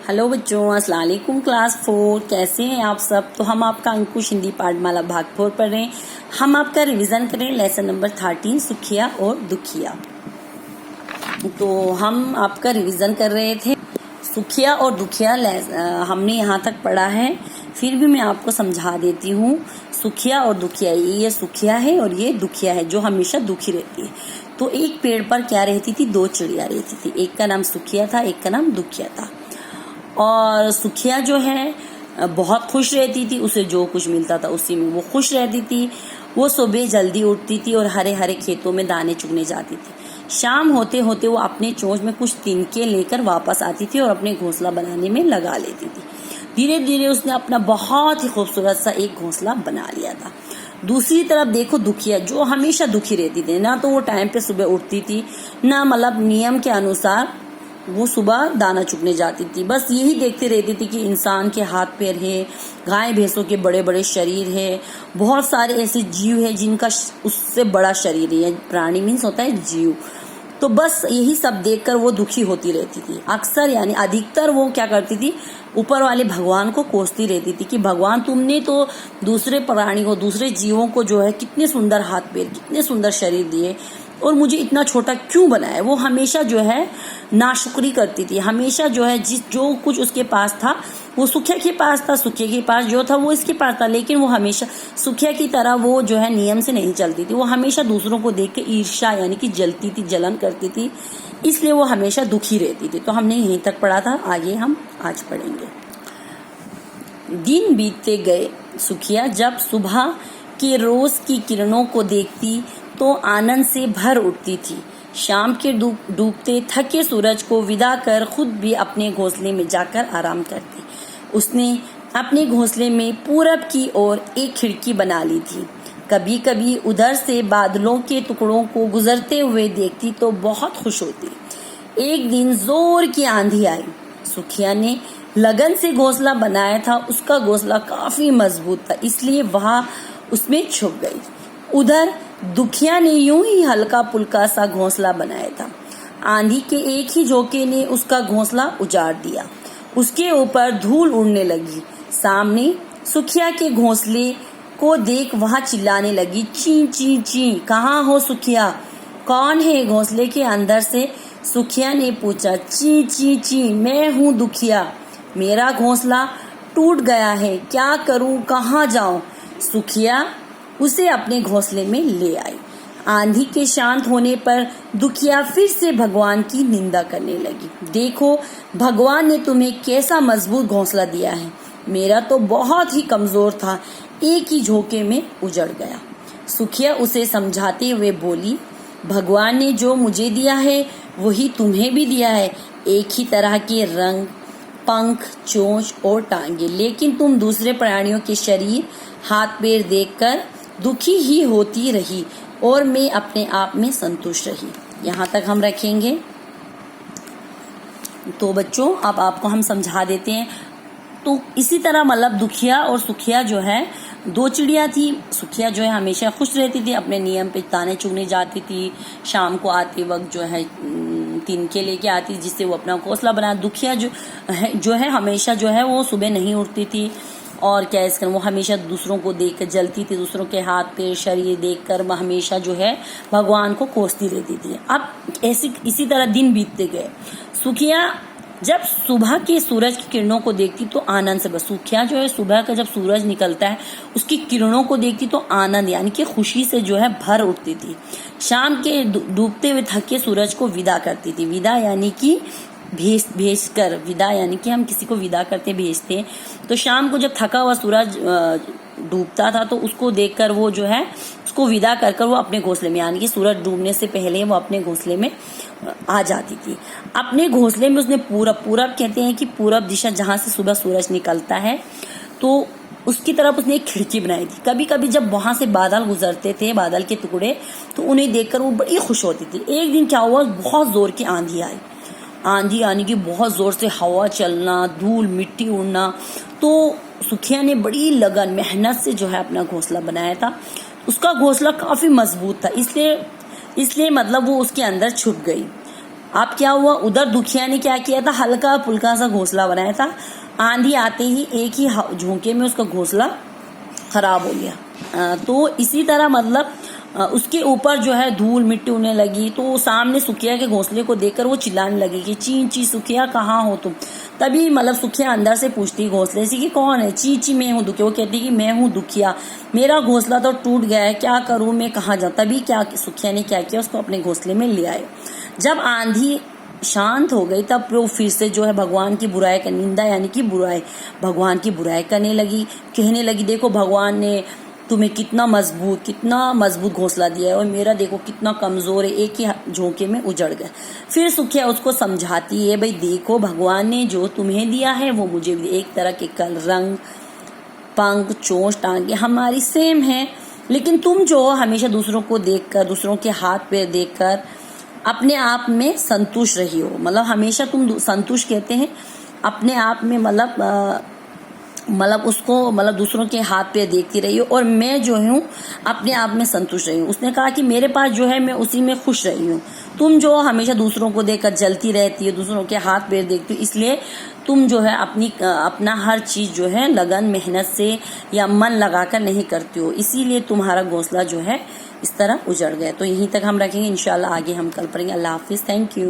Hello बच्चों, अस्सलाम वालेकुम। क्लास 4 कैसे हैं आप सब। तो हम आपका अंकुश हिंदी पाठमाला भाग 4 पढ़ रहे हैं। हम आपका रिवीजन करें लेसन नंबर 13 सुखिया और दुखिया। तो हम आपका रिवीजन कर रहे थे सुखिया और दुखिया। हमने यहाँ तक पढ़ा है, फिर भी मैं आपको समझा देती हूँ। सुखिया और दुखिया, ये सुखिया है और ये दुखिया है जो हमेशा दुखी रहती है। तो एक पेड़ पर क्या रहती थी, दो चिड़िया रहती थी। एक का नाम सुखिया था, एक का नाम दुखिया था। और सुखिया जो है बहुत खुश रहती थी, उसे जो कुछ मिलता था उसी में वो खुश रहती थी। वो सुबह जल्दी उठती थी और हरे हरे खेतों में दाने चुगने जाती थी। शाम होते होते वो अपने चोंच में कुछ तिनके लेकर वापस आती थी और अपने घोंसला बनाने में लगा लेती थी। धीरे धीरे उसने अपना बहुत ही खूबसूरत सा एक घोंसला बना लिया था। दूसरी तरफ देखो दुखिया, जो हमेशा दुखी रहती थी। ना तो वो टाइम पे सुबह उठती थी, ना मतलब नियम के अनुसार वो सुबह दाना चुगने जाती थी। बस यही देखते रहती थी कि इंसान के हाथ पैर है, गाय भैंसों के बड़े बड़े शरीर है, बहुत सारे ऐसे जीव है जिनका उससे बड़ा शरीर है। प्राणी मीन्स होता है जीव। तो बस यही सब देखकर वो दुखी होती रहती थी। अक्सर यानी अधिकतर वो क्या करती थी, ऊपर वाले भगवान को कोसती रहती थी कि भगवान तुमने तो दूसरे प्राणी को, दूसरे जीवों को जो है कितने सुंदर हाथ पैर, कितने सुंदर शरीर दिए और मुझे इतना छोटा क्यों बनाया। वो हमेशा जो है नाशुक्री करती थी। हमेशा जो है जो कुछ उसके पास था वो सुखिया के पास था, सुखिया के पास जो था वो इसके पास था। लेकिन वो हमेशा सुखिया की तरह वो जो है नियम से नहीं चलती थी। वो हमेशा दूसरों को देख के ईर्ष्या यानी कि जलती थी, जलन करती थी। इसलिए वो हमेशा दुखी रहती थी। तो हमने यहीं तक पढ़ा था, आगे हम आज पढ़ेंगे। दिन बीतते गए। सुखिया जब सुबह के रोज की किरणों को देखती तो आनंद से भर उठती थी। शाम के डूबते थके सूरज को विदा कर खुद भी अपने घोंसले में जाकर आराम करती। उसने अपने घोंसले में पूरब की ओर एक खिड़की बना ली थी। कभी कभी उधर से बादलों के टुकड़ों को गुजरते हुए देखती तो बहुत खुश होती। एक दिन जोर की आंधी आई। सुखिया ने लगन से घोंसला बनाया था। उसका घोंसला काफी मजबूत था, इसलिए वह उसमें छुप गई। उधर दुखिया ने यूं ही हल्का पुल्का सा घोंसला बनाया था। आंधी के एक ही झोंके ने उसका घोंसला उजाड़ दिया। उसके ऊपर धूल उड़ने लगी। सामने सुखिया के घोंसले को देख वहां चिल्लाने लगी, ची ची ची, कहाँ हो सुखिया, कौन है घोंसले के अंदर से। सुखिया ने पूछा, ची ची ची, मैं हूँ दुखिया, मेरा घोंसला टूट गया है, क्या करूँ, कहाँ जाऊं। सुखिया उसे अपने घोंसले में ले आई। आंधी के शांत होने पर दुखिया फिर से भगवान की निंदा करने लगी। देखो, भगवान ने तुम्हें कैसा मजबूत घोंसला दिया है, मेरा तो बहुत ही कमजोर था, एक ही झोंके में उजड़ गया। सुखिया उसे समझाते हुए बोली, भगवान ने जो मुझे दिया है वही तुम्हें भी दिया है, एक ही तरह के रंग, पंख, चोंच और टांगे। लेकिन तुम दूसरे प्राणियों के शरीर, हाथ पैर देखकर दुखी ही होती रही और मैं अपने आप में संतुष्ट रही। यहाँ तक हम रखेंगे। तो बच्चों अब आपको हम समझा देते हैं। तो इसी तरह मतलब दुखिया और सुखिया जो है दो चिड़िया थी। सुखिया जो है हमेशा खुश रहती थी, अपने नियम पे दाने चुगने जाती थी। शाम को आते वक्त जो है तिनके लेके आती जिससे वो अपना घोंसला बना। दुखिया जो है हमेशा जो है वो सुबह नहीं उठती थी और क्या इसकर वो हमेशा दूसरों को देखकर जलती थी। दूसरों के हाथ पैर शरीर देखकर वह हमेशा जो है भगवान को कोसती रहती थी। अब इसी तरह दिन बीतते गए। सुखिया जब सुबह के सूरज की किरणों को देखती तो आनंद से, बस सुखिया जो है सुबह का जब सूरज निकलता है उसकी किरणों को देखती तो आनंद यानी कि खुशी से जो है भर उठती थी। शाम के डूबते हुए थके सूरज को विदा करती थी। विदा यानी कि भेज कर, विदा यानी कि हम किसी को विदा करते भेजते। तो शाम को जब थका हुआ सूरज डूबता था तो उसको देखकर वो जो है उसको विदा कर वो अपने घोंसले में, यानी कि सूरज डूबने से पहले वो अपने घोंसले में आ जाती थी। अपने घोंसले में उसने पूरब कहते हैं कि पूरब दिशा जहां से सुबह सूरज निकलता है तो उसकी तरफ उसने एक खिड़की बनाई थी। कभी कभी जब वहां से बादल गुजरते थे, बादल के टुकड़े, तो उन्हें देखकर वो बड़ी खुश होती थी। एक दिन क्या हुआ, बहुत जोर की आंधी आई। आंधी आने की बहुत जोर से हवा चलना, धूल मिट्टी उड़ना। तो सुखिया ने बड़ी लगन मेहनत से जो है अपना घोंसला बनाया था। उसका घोंसला काफी मजबूत था, इसलिए मतलब वो उसके अंदर छुप गई। अब क्या हुआ, उधर दुखिया ने क्या किया था, हल्का फुल्का सा घोंसला बनाया था। आंधी आते ही एक ही झोंके में उसका घोंसला खराब हो गया। तो इसी तरह मतलब उसके ऊपर जो है धूल मिट्टी उड़ने लगी। तो सामने सुखिया के घोंसले को देखकर वो चिल्लाने लगी कि ची ची सुखिया कहाँ हो तुम। तभी मतलब सुखिया अंदर से पूछती घोंसले से कि कौन है। ची ची मैं हूँ दुखिया। वो कहती कि मैं हूँ दुखिया, मेरा घोंसला तो टूट गया है, क्या करूँ मैं, कहाँ जाऊँ। तभी क्या सुखिया ने क्या किया, उसको अपने घोंसले में ले आए। जब आंधी शांत हो गई तब वो फिर से जो है भगवान की बुराई का निंदा यानी कि बुराई, भगवान की बुराई करने लगी। कहने लगी देखो भगवान ने तुम्हें कितना मजबूत घोंसला दिया है और मेरा देखो कितना कमजोर है, एक ही झोंके में उजड़ गया। फिर सुखिया उसको समझाती है, भाई देखो भगवान ने जो तुम्हें दिया है वो मुझे भी, एक तरह के कल रंग पंख चोंच टांगे हमारी सेम है, लेकिन तुम जो हमेशा दूसरों को देखकर, दूसरों के हाथ पैर देखकर अपने आप में संतुष्ट रही हो। मतलब हमेशा तुम संतुष्ट कहते हैं अपने आप में, मतलब उसको मतलब दूसरों के हाथ पे देखती रही हो, और मैं जो हूँ अपने आप में संतुष्ट रही हूँ। उसने कहा कि मेरे पास जो है मैं उसी में खुश रही हूँ। तुम जो हमेशा दूसरों को देखकर जलती रहती हो, दूसरों के हाथ पैर देखती हो, इसलिए तुम जो है अपना हर चीज जो है लगन मेहनत से या मन लगाकर नहीं करती हो, इसीलिए तुम्हारा घोंसला जो है इस तरह उजड़ गया। तो यहीं तक हम रखेंगे, इंशाल्लाह आगे हम कल पढ़ेंगे। अल्लाह हाफिज, थैंक यू।